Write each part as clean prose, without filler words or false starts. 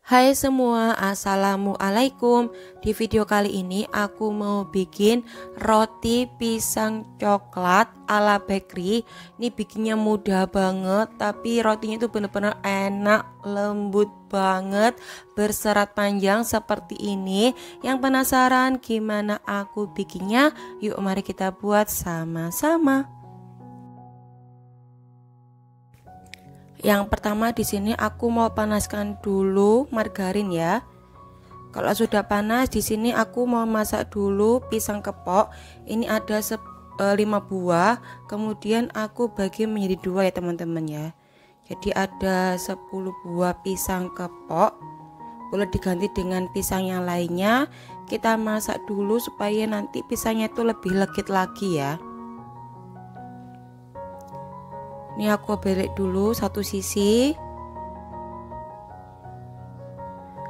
Hai semua, assalamualaikum. Di video kali ini aku mau bikin roti pisang coklat ala bakery. Ini bikinnya mudah banget, tapi rotinya itu bener-bener enak, lembut banget, berserat panjang seperti ini. Yang penasaran gimana aku bikinnya? Yuk mari kita buat sama-sama. Yang pertama di sini aku mau panaskan dulu margarin ya. Kalau sudah panas di sini aku mau masak dulu pisang kepok. Ini ada 5 buah. Kemudian aku bagi menjadi 2 ya teman-teman ya. Jadi ada 10 buah pisang kepok. Boleh diganti dengan pisang yang lainnya. Kita masak dulu supaya nanti pisangnya itu lebih legit lagi ya. Ini aku belek dulu satu sisi.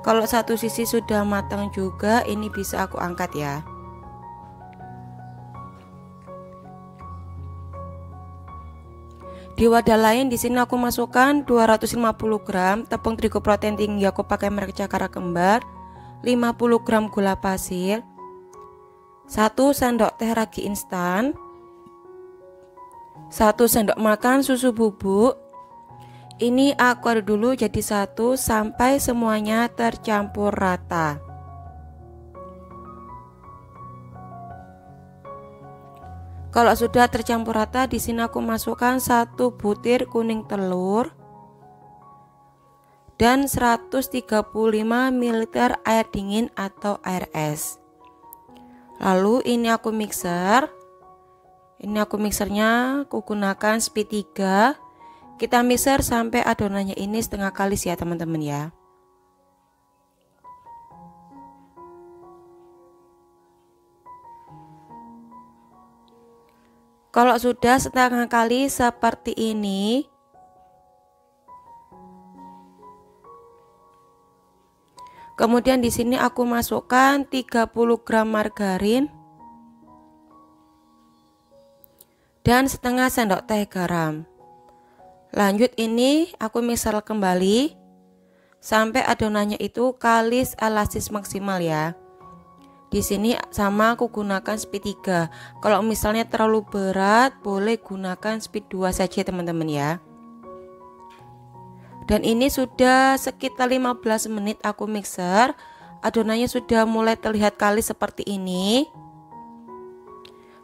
Kalau satu sisi sudah matang juga, ini bisa aku angkat ya. Di wadah lain di sini aku masukkan 250 gram tepung terigu protein tinggi, aku pakai merek Cakara Kembar, 50 gram gula pasir, 1 sendok teh ragi instan, 1 sendok makan susu bubuk. Ini aku aduk dulu jadi satu sampai semuanya tercampur rata. Kalau sudah tercampur rata, di sini aku masukkan 1 butir kuning telur dan 135 ml air dingin atau air es. Lalu ini aku mixer. Ini aku mixernya aku gunakan speed 3. Kita mixer sampai adonannya ini setengah kalis ya teman-teman ya. Kalau sudah setengah kali seperti ini, kemudian di sini aku masukkan 30 gram margarin dan setengah sendok teh garam. Lanjut ini aku mixer kembali sampai adonannya itu kalis elastis maksimal ya. Di sini sama aku gunakan speed 3. Kalau misalnya terlalu berat boleh gunakan speed 2 saja teman-teman ya. Dan ini sudah sekitar 15 menit aku mixer. Adonannya sudah mulai terlihat kalis seperti ini.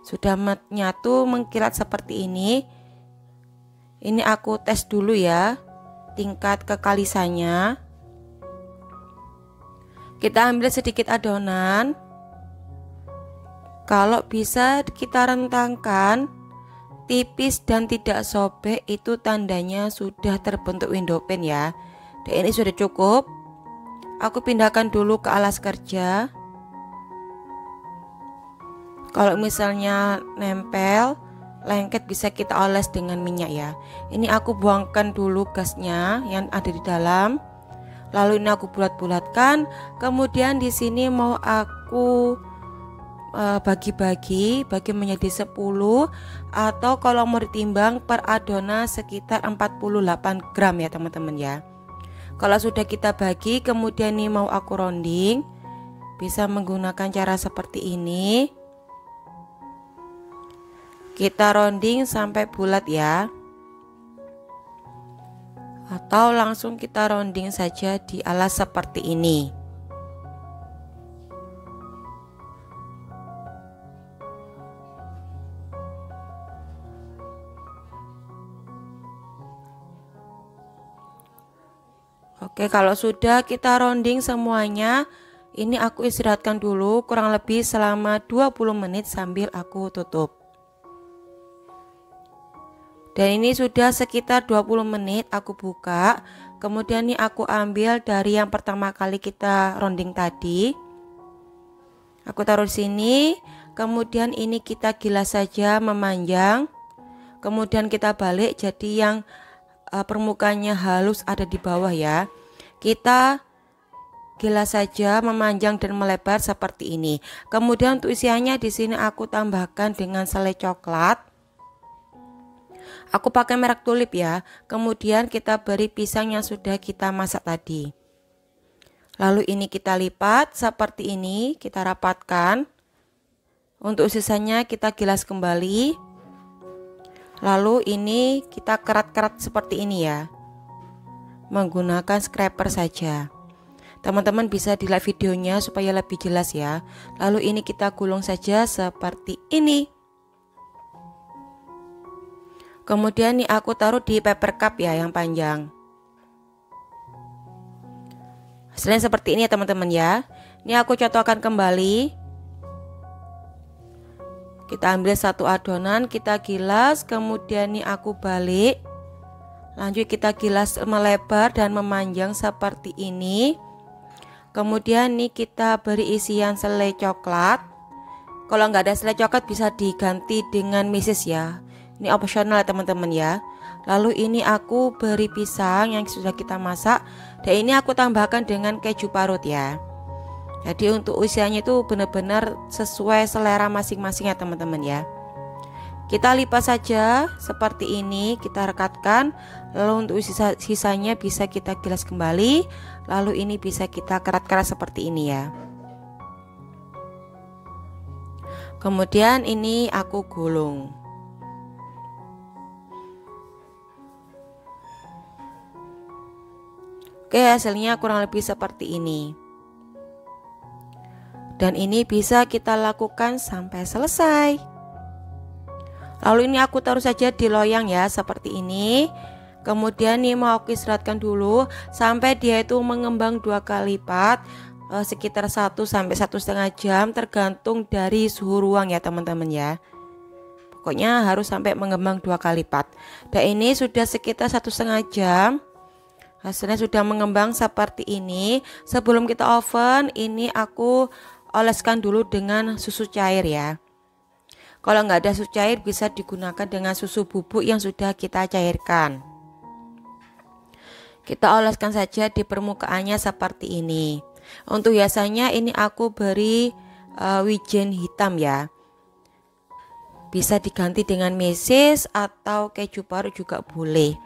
Sudah menyatu mengkilat seperti ini. Ini aku tes dulu ya tingkat kekalisannya. Kita ambil sedikit adonan. Kalau bisa kita rentangkan tipis dan tidak sobek, itu tandanya sudah terbentuk window pane ya. Dan ini sudah cukup. Aku pindahkan dulu ke alas kerja. Kalau misalnya nempel lengket bisa kita oles dengan minyak ya. Ini aku buangkan dulu gasnya yang ada di dalam. Lalu ini aku bulat-bulatkan. Kemudian di sini mau aku bagi menjadi 10, atau kalau mau ditimbang per adonan sekitar 48 gram ya teman-teman ya. Kalau sudah kita bagi, kemudian ini mau aku rounding. Bisa menggunakan cara seperti ini. Kita rounding sampai bulat ya. Atau langsung kita rounding saja di alas seperti ini. Oke, kalau sudah kita rounding semuanya, ini aku istirahatkan dulu kurang lebih selama 20 menit sambil aku tutup. Dan ini sudah sekitar 20 menit aku buka. Kemudian ini aku ambil dari yang pertama kali kita rounding tadi. Aku taruh di sini. Kemudian ini kita gilas saja memanjang. Kemudian kita balik jadi yang permukaannya halus ada di bawah ya. Kita gilas saja memanjang dan melebar seperti ini. Kemudian untuk isiannya di sini aku tambahkan dengan selai coklat. Aku pakai merek Tulip ya. Kemudian kita beri pisang yang sudah kita masak tadi. Lalu ini kita lipat seperti ini, kita rapatkan. Untuk sisanya kita gilas kembali. Lalu ini kita kerat-kerat seperti ini ya, menggunakan scraper saja. Teman-teman bisa dilihat videonya supaya lebih jelas ya. Lalu ini kita gulung saja seperti ini. Kemudian nih aku taruh di paper cup ya yang panjang. Hasilnya seperti ini ya teman-teman ya. Ini aku cocokkan kembali. Kita ambil satu adonan, kita gilas, kemudian nih aku balik. Lanjut kita gilas melebar dan memanjang seperti ini. Kemudian nih kita beri isian selai coklat. Kalau nggak ada selai coklat bisa diganti dengan meses ya. Ini opsional teman-teman ya. Lalu ini aku beri pisang yang sudah kita masak. Dan ini aku tambahkan dengan keju parut ya. Jadi untuk usianya itu benar-benar sesuai selera masing-masing ya teman-teman ya. Kita lipat saja seperti ini, kita rekatkan. Lalu untuk sisanya bisa kita gilas kembali. Lalu ini bisa kita kerat-kerat seperti ini ya. Kemudian ini aku gulung. Oke, hasilnya kurang lebih seperti ini. Dan ini bisa kita lakukan sampai selesai. Lalu ini aku taruh saja di loyang ya seperti ini. Kemudian nih mau aku istirahatkan dulu sampai dia itu mengembang 2 kali lipat, sekitar 1 sampai 1,5 jam tergantung dari suhu ruang ya teman-teman ya. Pokoknya harus sampai mengembang 2 kali lipat. Dan ini sudah sekitar 1,5 jam. Hasilnya sudah mengembang seperti ini. Sebelum kita oven, ini aku oleskan dulu dengan susu cair ya. Kalau nggak ada susu cair bisa digunakan dengan susu bubuk yang sudah kita cairkan. Kita oleskan saja di permukaannya seperti ini. Untuk hiasannya ini aku beri wijen hitam ya. Bisa diganti dengan meses atau keju parut juga boleh.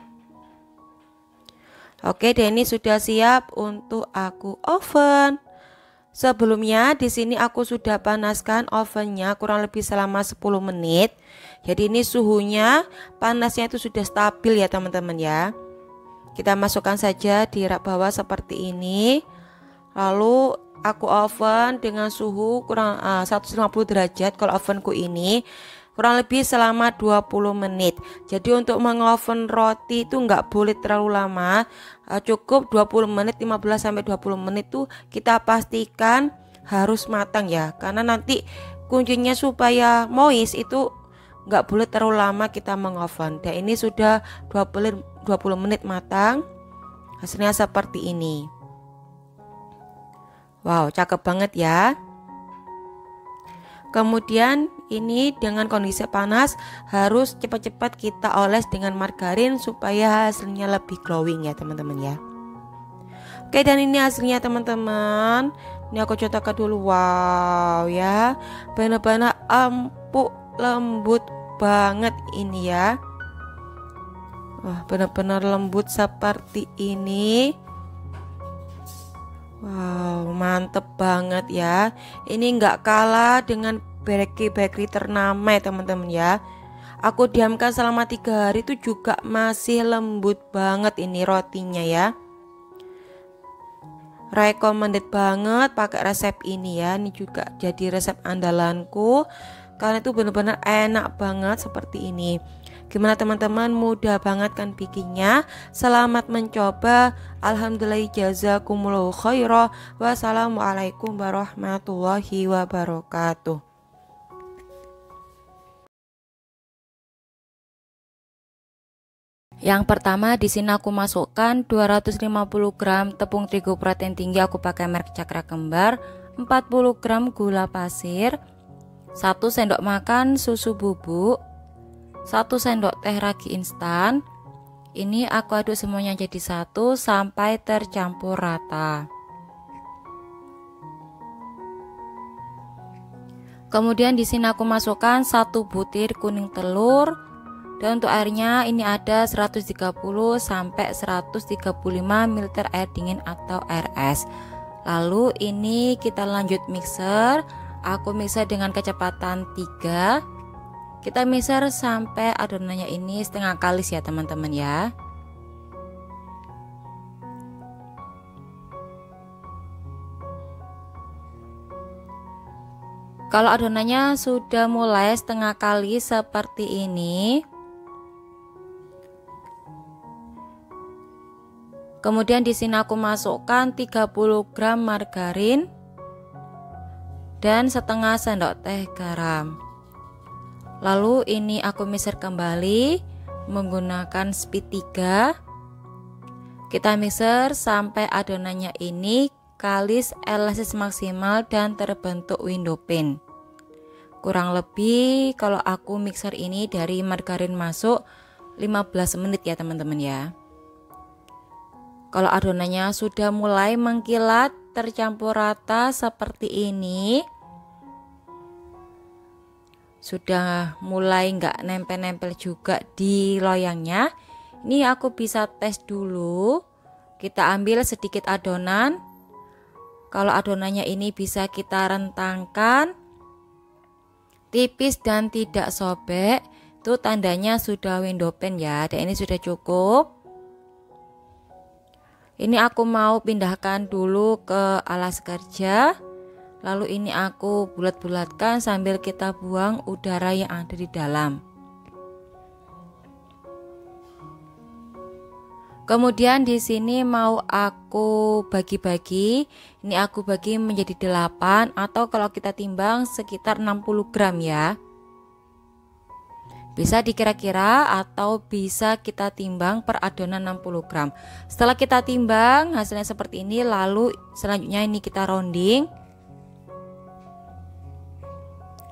Oke, dan ini sudah siap untuk aku oven. Sebelumnya di sini aku sudah panaskan ovennya kurang lebih selama 10 menit. Jadi ini suhunya panasnya itu sudah stabil ya teman-teman ya. Kita masukkan saja di rak bawah seperti ini. Lalu aku oven dengan suhu kurang 150 derajat kalau ovenku ini. Kurang lebih selama 20 menit. Jadi untuk mengoven roti itu nggak boleh terlalu lama, cukup 20 menit, 15 sampai 20 menit tuh kita pastikan harus matang ya. Karena nanti kuncinya supaya moist itu nggak boleh terlalu lama kita mengoven. Dan ini sudah 20 menit matang. Hasilnya seperti ini. Wow, cakep banget ya. Kemudian ini dengan kondisi panas harus cepat-cepat kita oles dengan margarin supaya hasilnya lebih glowing ya teman-teman ya. Oke, dan ini hasilnya teman-teman. Ini aku cetakan dulu. Wow ya, benar-benar empuk, lembut banget ini ya. Wah, benar-benar lembut seperti ini. Wow, mantep banget ya. Ini nggak kalah dengan bakery ternama ya teman-teman ya. Aku diamkan selama 3 hari itu juga masih lembut banget ini rotinya ya. Recommended banget pakai resep ini ya. Ini juga jadi resep andalanku karena itu benar-benar enak banget seperti ini. Gimana teman-teman, mudah banget kan bikinnya. Selamat mencoba. Alhamdulillah, jazakumullahu khairah. Wassalamualaikum warahmatullahi wabarakatuh. Yang pertama di sini aku masukkan 250 gram tepung terigu protein tinggi, aku pakai merek Cakra Kembar, 40 gram gula pasir, 1 sendok makan susu bubuk, 1 sendok teh ragi instan. Ini aku aduk semuanya jadi satu sampai tercampur rata. Kemudian di sini aku masukkan 1 butir kuning telur. Dan untuk airnya ini ada 130 sampai 135 ml air dingin atau air es. Lalu ini kita lanjut mixer. Aku mixer dengan kecepatan 3. Kita mixer sampai adonannya ini setengah kalis ya teman-teman ya. Kalau adonannya sudah mulai setengah kali seperti ini, kemudian di sini aku masukkan 30 gram margarin dan setengah sendok teh garam. Lalu ini aku mixer kembali menggunakan speed 3. Kita mixer sampai adonannya ini kalis, elastis maksimal dan terbentuk window pane. Kurang lebih kalau aku mixer ini dari margarin masuk 15 menit ya teman-teman ya. Kalau adonannya sudah mulai mengkilat, tercampur rata seperti ini, sudah mulai nggak nempel-nempel juga di loyangnya, ini aku bisa tes dulu. Kita ambil sedikit adonan. Kalau adonannya ini bisa kita rentangkan tipis dan tidak sobek, itu tandanya sudah window pane ya. Dan ini sudah cukup. Ini aku mau pindahkan dulu ke alas kerja. Lalu ini aku bulat-bulatkan sambil kita buang udara yang ada di dalam. Kemudian di sini mau aku bagi-bagi. Ini aku bagi menjadi 8 atau kalau kita timbang sekitar 60 gram ya. Bisa dikira-kira atau bisa kita timbang per adonan 60 gram. Setelah kita timbang hasilnya seperti ini, lalu selanjutnya ini kita rounding.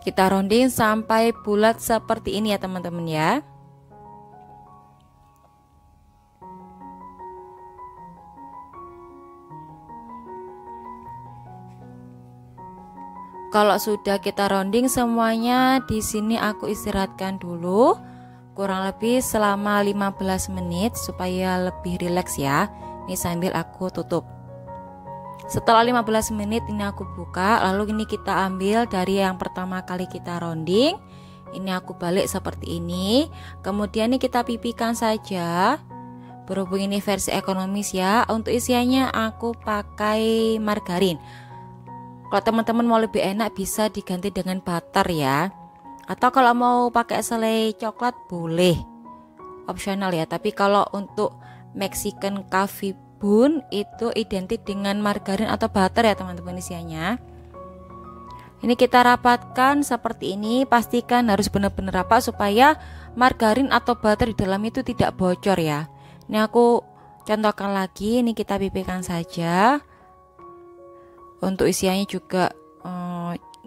Kita rounding sampai bulat seperti ini ya teman-teman ya. Kalau sudah kita rounding semuanya, di sini aku istirahatkan dulu kurang lebih selama 15 menit supaya lebih rileks ya. Ini sambil aku tutup. Setelah 15 menit ini aku buka, lalu ini kita ambil dari yang pertama kali kita rounding. Ini aku balik seperti ini. Kemudian ini kita pipihkan saja. Berhubung ini versi ekonomis ya, untuk isiannya aku pakai margarin. Kalau teman-teman mau lebih enak bisa diganti dengan butter ya. Atau kalau mau pakai selai coklat boleh. Opsional ya. Tapi kalau untuk Mexican coffee bean itu identik dengan margarin atau butter ya teman-teman isiannya. Ini kita rapatkan seperti ini. Pastikan harus benar-benar rapat supaya margarin atau butter di dalam itu tidak bocor ya. Ini aku contohkan lagi. Ini kita pipihkan saja. Untuk isiannya juga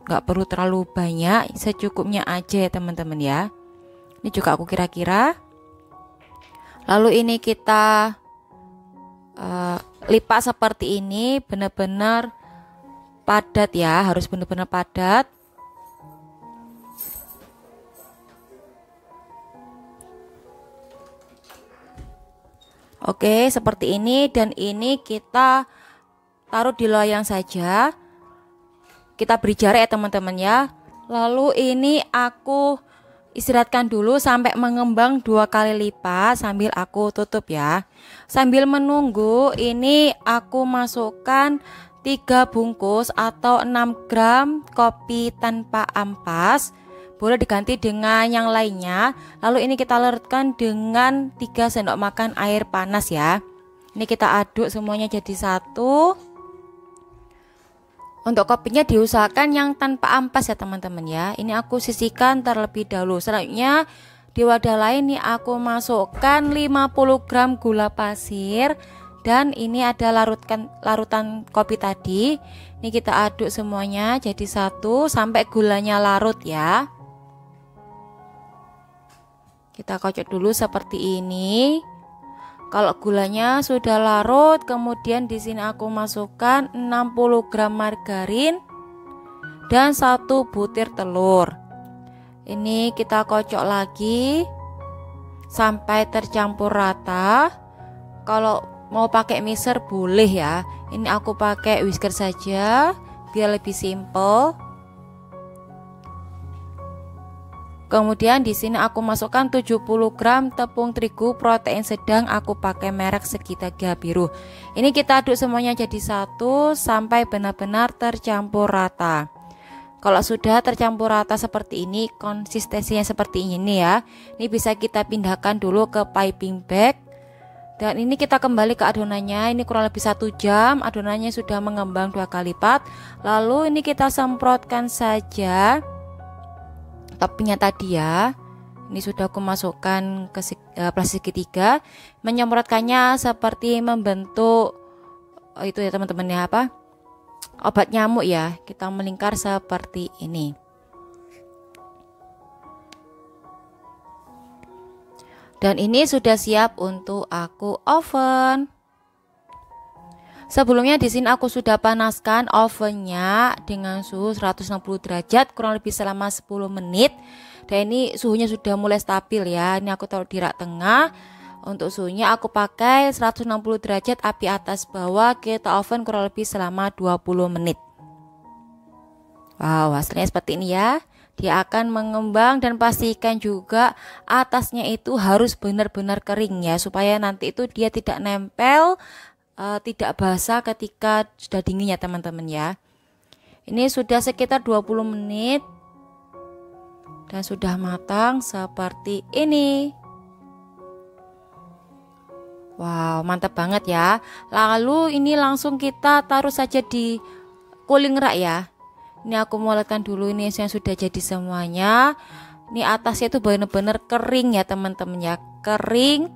nggak perlu terlalu banyak, secukupnya aja ya teman-teman ya. Ini juga aku kira-kira. Lalu ini kita lipat seperti ini, benar-benar padat ya, harus benar-benar padat. Oke, seperti ini. Dan ini kita taruh di loyang saja. Kita beri jarak ya teman-teman ya. Lalu ini aku istirahatkan dulu sampai mengembang 2 kali lipat sambil aku tutup ya. Sambil menunggu ini aku masukkan 3 bungkus atau 6 gram kopi tanpa ampas. Boleh diganti dengan yang lainnya. Lalu ini kita larutkan dengan 3 sendok makan air panas ya. Ini kita aduk semuanya jadi satu. Untuk kopinya diusahakan yang tanpa ampas ya teman-teman ya. Ini aku sisihkan terlebih dahulu. Selanjutnya di wadah lain nih aku masukkan 50 gram gula pasir. Dan ini ada larutan kopi tadi. Ini kita aduk semuanya jadi satu sampai gulanya larut ya. Kita kocok dulu seperti ini. Kalau gulanya sudah larut, kemudian di sini aku masukkan 60 gram margarin dan 1 butir telur. Ini kita kocok lagi sampai tercampur rata. Kalau mau pakai mixer boleh ya. Ini aku pakai whisker saja biar lebih simple. Kemudian di sini aku masukkan 70 gram tepung terigu protein sedang, aku pakai merek segitiga biru. Ini kita aduk semuanya jadi satu sampai benar-benar tercampur rata. Kalau sudah tercampur rata seperti ini, konsistensinya seperti ini ya. Ini bisa kita pindahkan dulu ke piping bag. Dan ini kita kembali ke adonannya. Ini kurang lebih 1 jam. Adonannya sudah mengembang 2 kali lipat. Lalu ini kita semprotkan saja toppingnya tadi ya. Ini sudah aku masukkan ke plastik segitiga. Menyemprotkannya seperti membentuk itu ya teman-teman ya, apa, obat nyamuk ya. Kita melingkar seperti ini. Dan ini sudah siap untuk aku oven. Sebelumnya di sini aku sudah panaskan ovennya dengan suhu 160 derajat kurang lebih selama 10 menit. Dan ini suhunya sudah mulai stabil ya. Ini aku taruh di rak tengah. Untuk suhunya aku pakai 160 derajat api atas bawah. Kita oven kurang lebih selama 20 menit. Wow, hasilnya seperti ini ya. Dia akan mengembang dan pastikan juga atasnya itu harus benar-benar kering ya, supaya nanti itu dia tidak nempel, tidak basah ketika sudah dingin ya teman-teman ya. Ini sudah sekitar 20 menit dan sudah matang seperti ini. Wow, mantap banget ya. Lalu ini langsung kita taruh saja di cooling rack ya. Ini aku moletkan dulu ini yang sudah jadi semuanya. Ini atasnya itu benar-benar kering ya teman-teman ya, kering.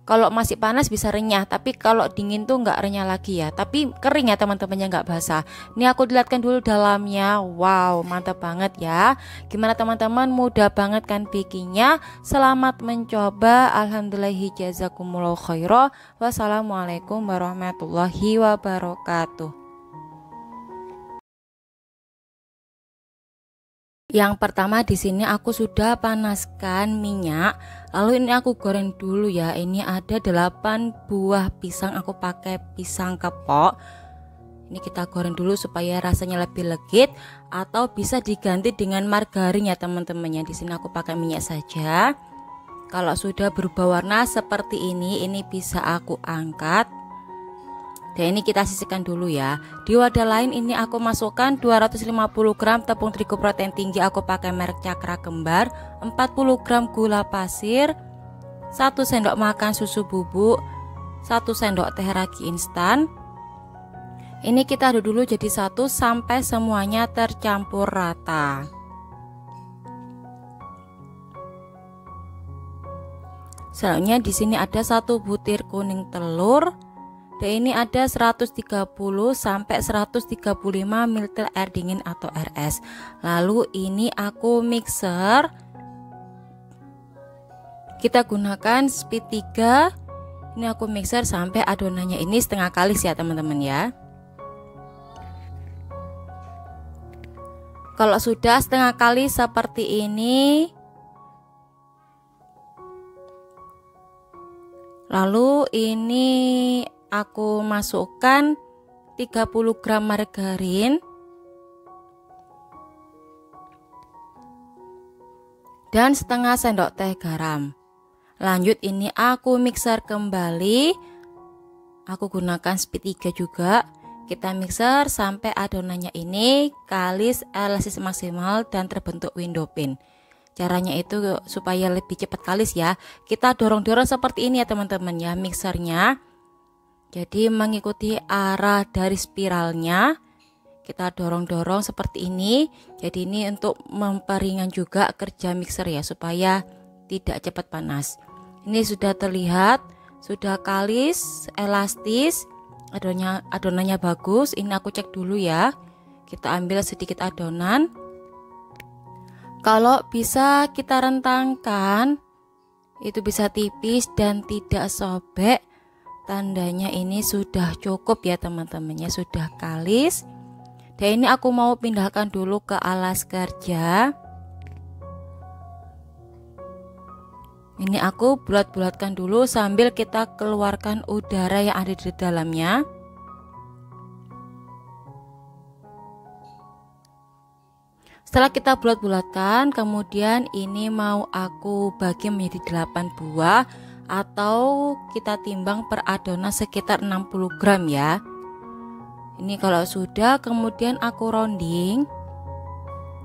Kalau masih panas bisa renyah, tapi kalau dingin tuh nggak renyah lagi ya. Tapi kering ya teman-temannya, nggak basah. Ini aku lihatkan dulu dalamnya. Wow, mantap banget ya. Gimana teman-teman? Mudah banget kan bikinnya? Selamat mencoba. Alhamdulillah, jazakumullah khairah. Wassalamualaikum warahmatullahi wabarakatuh. Yang pertama di sini aku sudah panaskan minyak. Lalu ini aku goreng dulu ya. Ini ada 8 buah pisang, aku pakai pisang kepok. Ini kita goreng dulu supaya rasanya lebih legit, atau bisa diganti dengan margarin ya teman-teman ya. Di sini aku pakai minyak saja. Kalau sudah berubah warna seperti ini bisa aku angkat. Dan ini kita sisihkan dulu ya. Di wadah lain ini aku masukkan 250 gram tepung terigu protein tinggi, aku pakai merek Cakra Kembar, 40 gram gula pasir, 1 sendok makan susu bubuk, 1 sendok teh ragi instan. Ini kita aduk dulu jadi satu sampai semuanya tercampur rata. Selanjutnya di sini ada 1 butir kuning telur. Dan ini ada 130 sampai 135 ml air dingin atau RS. Lalu ini aku mixer. Kita gunakan speed 3. Ini aku mixer sampai adonannya ini setengah kalis ya teman-teman ya. Kalau sudah setengah kali seperti ini, lalu ini aku masukkan 30 gram margarin dan setengah sendok teh garam. Lanjut ini aku mixer kembali. Aku gunakan speed 3 juga. Kita mixer sampai adonannya ini kalis, elastis maksimal dan terbentuk window pane. Caranya itu supaya lebih cepat kalis ya. Kita dorong-dorong seperti ini ya teman-teman ya mixernya. Jadi mengikuti arah dari spiralnya, kita dorong-dorong seperti ini. Jadi ini untuk memperingan juga kerja mixer ya, supaya tidak cepat panas. Ini sudah terlihat, sudah kalis, elastis, adonannya bagus. Ini aku cek dulu ya. Kita ambil sedikit adonan. Kalau bisa kita rentangkan, itu bisa tipis dan tidak sobek. Tandanya ini sudah cukup ya teman-temannya, sudah kalis. Dan ini aku mau pindahkan dulu ke alas kerja. Ini aku bulat-bulatkan dulu sambil kita keluarkan udara yang ada di dalamnya. Setelah kita bulat-bulatkan, kemudian ini mau aku bagi menjadi 8 buah atau kita timbang per adonan sekitar 60 gram ya. Ini kalau sudah, kemudian aku rounding.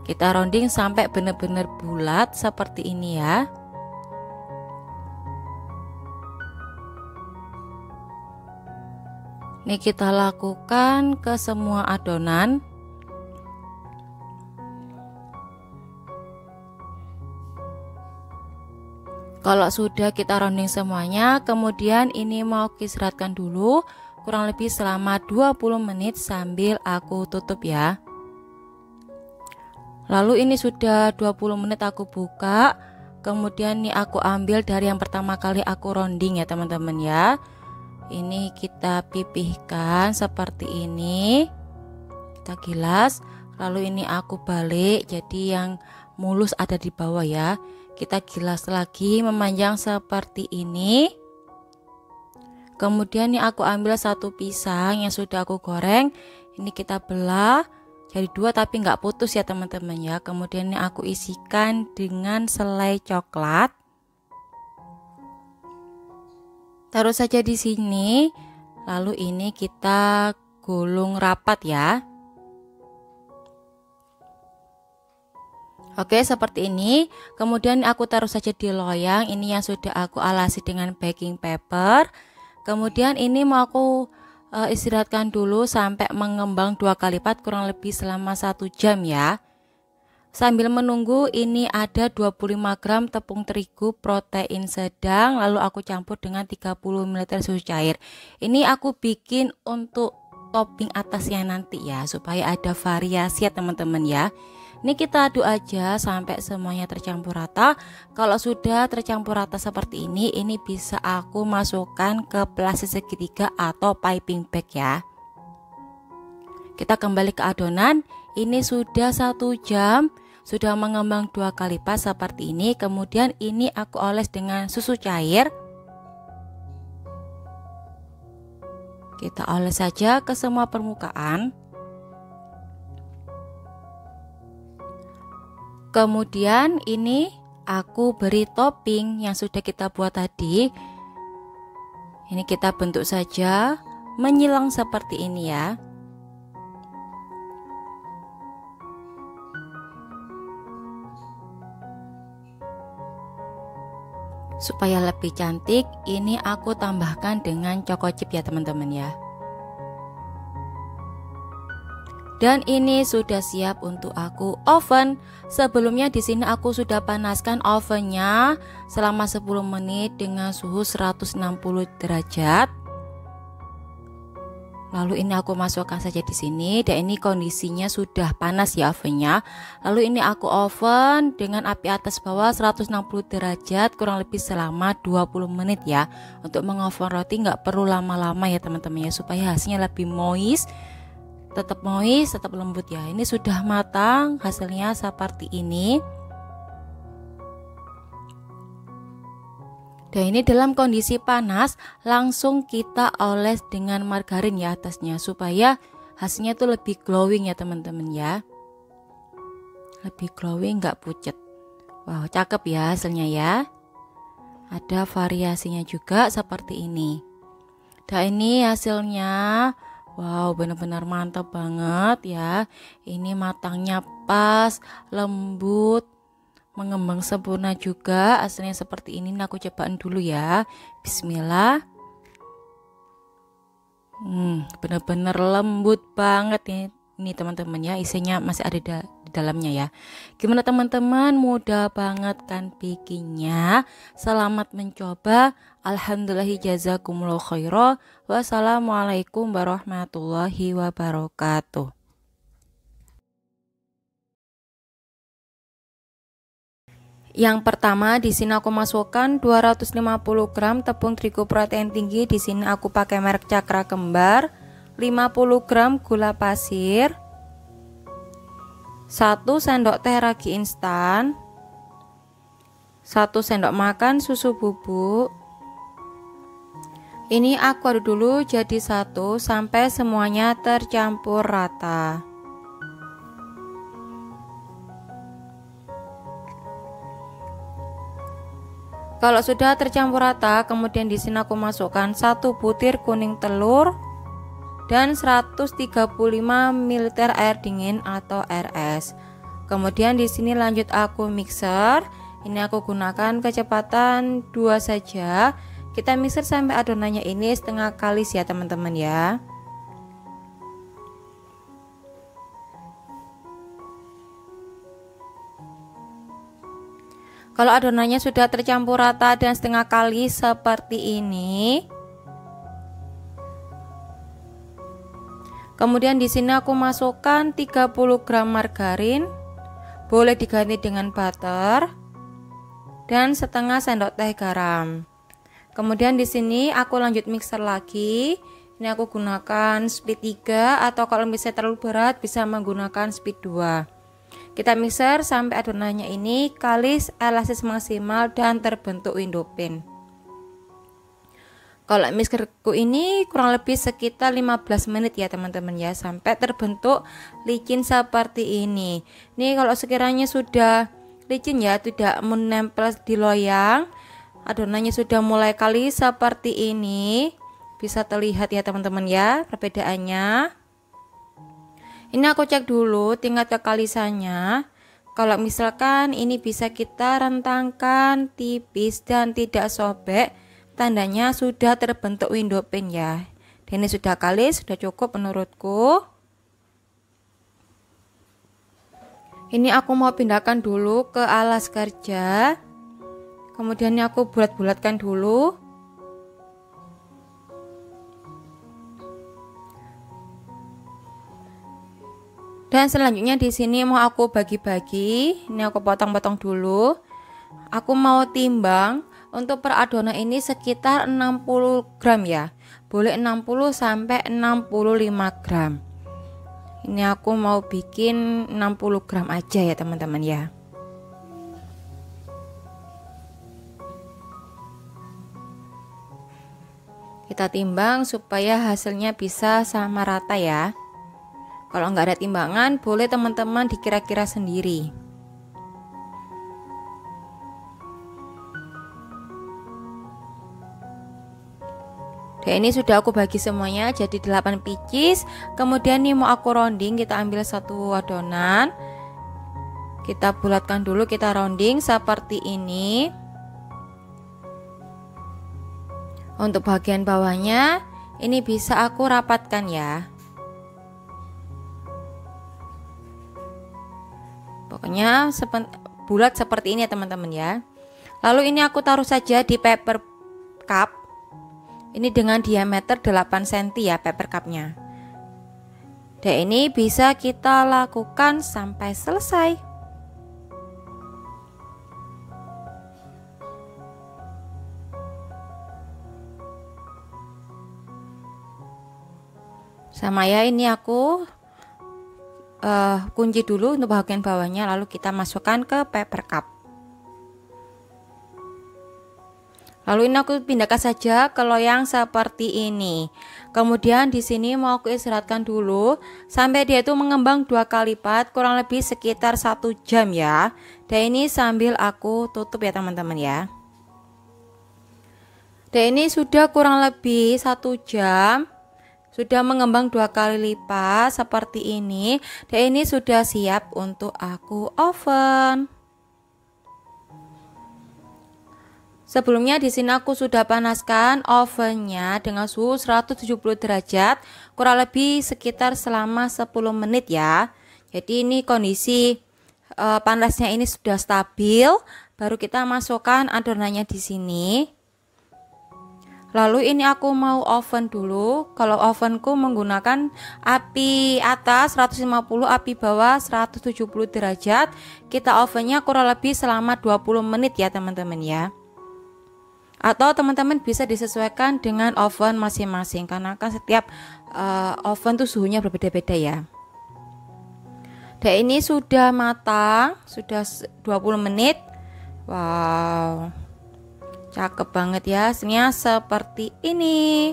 Kita rounding sampai benar-benar bulat seperti ini ya. Ini kita lakukan ke semua adonan. Kalau sudah kita rounding semuanya, kemudian ini mau istirahatkan dulu kurang lebih selama 20 menit sambil aku tutup ya. Lalu ini sudah 20 menit aku buka. Kemudian nih aku ambil dari yang pertama kali aku rounding ya teman-teman ya. Ini kita pipihkan seperti ini, kita gilas, lalu ini aku balik jadi yang mulus ada di bawah ya. Kita gilas lagi memanjang seperti ini. Kemudian ini aku ambil satu pisang yang sudah aku goreng, ini kita belah jadi dua tapi nggak putus ya teman-teman ya. Kemudian ini aku isikan dengan selai coklat. Taruh saja di sini, lalu ini kita gulung rapat ya. Oke, seperti ini. Kemudian aku taruh saja di loyang, ini yang sudah aku alasi dengan baking paper. Kemudian ini mau aku istirahatkan dulu sampai mengembang 2 kali lipat kurang lebih selama 1 jam ya. Sambil menunggu ini ada 25 gram tepung terigu protein sedang, lalu aku campur dengan 30 ml susu cair. Ini aku bikin untuk topping atasnya nanti ya, supaya ada variasi ya teman-teman ya. Ini kita aduk aja sampai semuanya tercampur rata. Kalau sudah tercampur rata seperti ini bisa aku masukkan ke plastik segitiga atau piping bag ya. Kita kembali ke adonan. Ini sudah 1 jam, sudah mengembang 2 kali lipat seperti ini. Kemudian ini aku oles dengan susu cair. Kita oles saja ke semua permukaan. Kemudian ini aku beri topping yang sudah kita buat tadi. Ini kita bentuk saja menyilang seperti ini ya. Supaya lebih cantik, ini aku tambahkan dengan choco chip ya teman-teman ya. Dan ini sudah siap untuk aku oven. Sebelumnya di sini aku sudah panaskan ovennya selama 10 menit dengan suhu 160 derajat. Lalu ini aku masukkan saja di sini dan ini kondisinya sudah panas ya ovennya. Lalu ini aku oven dengan api atas bawah 160 derajat kurang lebih selama 20 menit ya. Untuk mengoven roti nggak perlu lama-lama ya teman-teman ya, supaya hasilnya lebih moist. Tetap moist, tetap lembut ya. Ini sudah matang, hasilnya seperti ini. Dan ini dalam kondisi panas, langsung kita oles dengan margarin ya atasnya, supaya hasilnya tuh lebih glowing ya teman-teman ya. Lebih glowing, nggak pucet. Wow, cakep ya hasilnya ya. Ada variasinya juga seperti ini. Dan ini hasilnya. Wow, benar-benar mantap banget ya. Ini matangnya pas, lembut, mengembang sempurna juga. Hasilnya seperti ini. Nah, aku cobain dulu ya. Bismillah. Benar-benar lembut banget ini teman-teman ya. Isinya masih ada di dalamnya ya. Gimana teman-teman? Mudah banget kan bikinnya. Selamat mencoba. Alhamdulillah, jazakumullah khairah. Wassalamualaikum warahmatullahi wabarakatuh. Yang pertama di sini aku masukkan 250 gram tepung terigu protein tinggi. Di sini aku pakai merek Cakra Kembar. 50 gram gula pasir. 1 sendok teh ragi instan. 1 sendok makan susu bubuk. Ini aku aduk dulu jadi satu sampai semuanya tercampur rata. Kalau sudah tercampur rata, kemudian di sini aku masukkan 1 butir kuning telur dan 135 ml air dingin atau air es. Kemudian di sini lanjut aku mixer. Ini aku gunakan kecepatan 2 saja. Kita mixer sampai adonannya ini setengah kalis ya teman-teman ya. Kalau adonannya sudah tercampur rata dan setengah kalis seperti ini, kemudian di sini aku masukkan 30 gram margarin, boleh diganti dengan butter, dan setengah sendok teh garam. Kemudian di sini aku lanjut mixer lagi. Ini aku gunakan speed 3 atau kalau misalnya terlalu berat bisa menggunakan speed 2. Kita mixer sampai adonannya ini kalis, elastis maksimal dan terbentuk window pane. Kalau mixerku ini kurang lebih sekitar 15 menit ya teman-teman ya, sampai terbentuk licin seperti ini. Nih kalau sekiranya sudah licin ya, tidak menempel di loyang, adonannya sudah mulai kalis seperti ini, bisa terlihat ya teman-teman ya perbedaannya. Ini aku cek dulu tingkat kekalisannya. Kalau misalkan ini bisa kita rentangkan tipis dan tidak sobek, tandanya sudah terbentuk window pane ya. Dan ini sudah kalis, sudah cukup menurutku. Ini aku mau pindahkan dulu ke alas kerja. Kemudian ini aku bulat-bulatkan dulu. Dan selanjutnya di sini mau aku bagi-bagi. Ini aku potong-potong dulu. Aku mau timbang untuk per adonan ini sekitar 60 gram ya. Boleh 60 sampai 65 gram. Ini aku mau bikin 60 gram aja ya teman-teman ya. Kita timbang supaya hasilnya bisa sama rata ya. Kalau nggak ada timbangan, boleh teman-teman dikira-kira sendiri. Dan ini sudah aku bagi semuanya jadi 8 pieces. Kemudian nih mau aku rounding, kita ambil satu adonan. Kita bulatkan dulu, kita rounding seperti ini. Untuk bagian bawahnya ini bisa aku rapatkan ya. Pokoknya bulat seperti ini ya teman-teman ya. Lalu ini aku taruh saja di paper cup. Ini dengan diameter 8 cm ya paper cupnya. Dan ini bisa kita lakukan sampai selesai. Sama ya, ini aku kunci dulu untuk bagian bawahnya, lalu kita masukkan ke paper cup. Lalu ini aku pindahkan saja ke loyang seperti ini. Kemudian di sini mau aku istirahatkan dulu sampai dia itu mengembang 2 kali lipat, kurang lebih sekitar 1 jam ya. Dan ini sambil aku tutup ya teman-teman ya. Dan ini sudah kurang lebih 1 jam. Sudah mengembang 2 kali lipat seperti ini. Dan ini sudah siap untuk aku oven. Sebelumnya di sini aku sudah panaskan ovennya dengan suhu 170 derajat kurang lebih sekitar selama 10 menit ya. Jadi ini kondisi panasnya ini sudah stabil, baru kita masukkan adonannya di sini. Lalu ini aku mau oven dulu. Kalau ovenku menggunakan api atas 150, api bawah 170 derajat. Kita ovennya kurang lebih selama 20 menit ya teman-teman ya. Atau teman-teman bisa disesuaikan dengan oven masing-masing, karena kan setiap oven tuh suhunya berbeda-beda ya. Dan ini sudah matang, sudah 20 menit. Wow, cakep banget ya, hasilnya seperti ini.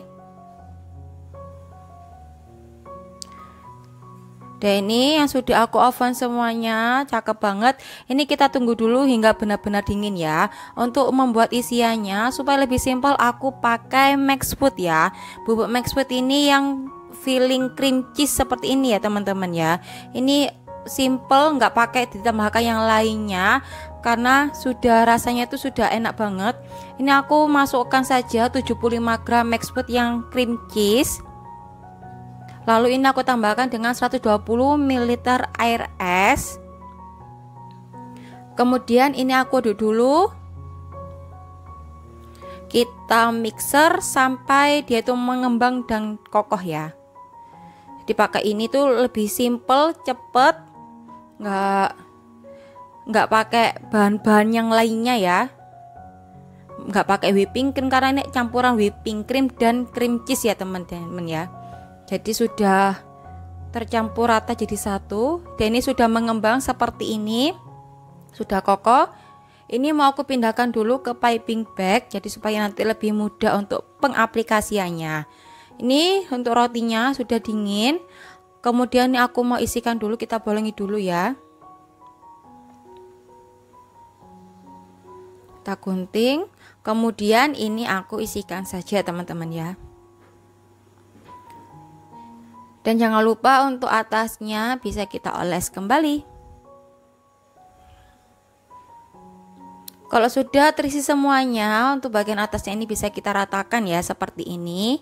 Dan ini yang sudah aku oven semuanya, cakep banget. Ini kita tunggu dulu hingga benar-benar dingin ya. Untuk membuat isiannya supaya lebih simpel, aku pakai Max Food ya. Bubuk Max Food ini yang filling cream cheese seperti ini ya teman-teman ya. Ini simple, nggak pakai ditambahkan yang lainnya karena sudah rasanya itu sudah enak banget. Ini aku masukkan saja 75 gram Max Food yang cream cheese. Lalu ini aku tambahkan dengan 120 ml air es. Kemudian ini aku aduk dulu. Kita mixer sampai dia itu mengembang dan kokoh ya. Dipakai ini tuh lebih simple, cepet, nggak pakai bahan-bahan yang lainnya ya. Nggak pakai whipping cream karena ini campuran whipping cream dan cream cheese ya teman-teman ya. Jadi sudah tercampur rata jadi satu. Dan ini sudah mengembang seperti ini, sudah kokoh. Ini mau aku pindahkan dulu ke piping bag, jadi supaya nanti lebih mudah untuk pengaplikasiannya. Ini untuk rotinya sudah dingin. Kemudian ini aku mau isikan dulu, kita bolongi dulu ya. Kita gunting. Kemudian ini aku isikan saja teman-teman ya. Dan jangan lupa untuk atasnya bisa kita oles kembali. Kalau sudah terisi semuanya, untuk bagian atasnya ini bisa kita ratakan ya seperti ini.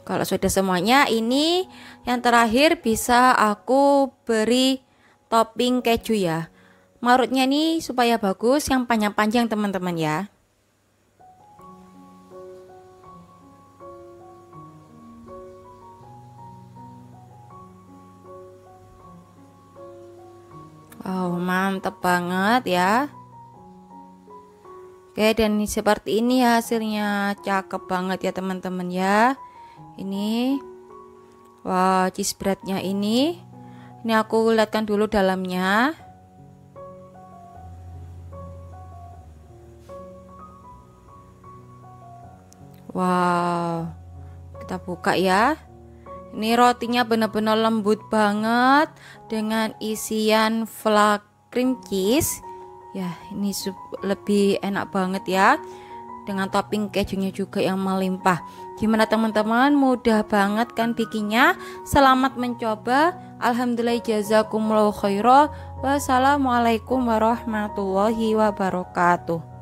Kalau sudah semuanya, ini yang terakhir bisa aku beri topping keju ya. Marutnya ini supaya bagus yang panjang-panjang teman-teman ya. Wow, mantep banget ya. Oke, dan seperti ini hasilnya, cakep banget ya teman-teman ya. Ini wow, cheese breadnya ini aku lihatkan dulu dalamnya. Wow, kita buka ya. Ini rotinya benar-benar lembut banget dengan isian flake cream cheese. Ya, ini lebih enak banget ya. Dengan topping kejunya juga yang melimpah. Gimana teman-teman? Mudah banget kan bikinnya? Selamat mencoba. Alhamdulillah, jazakumullahu khairan. Wassalamualaikum warahmatullahi wabarakatuh.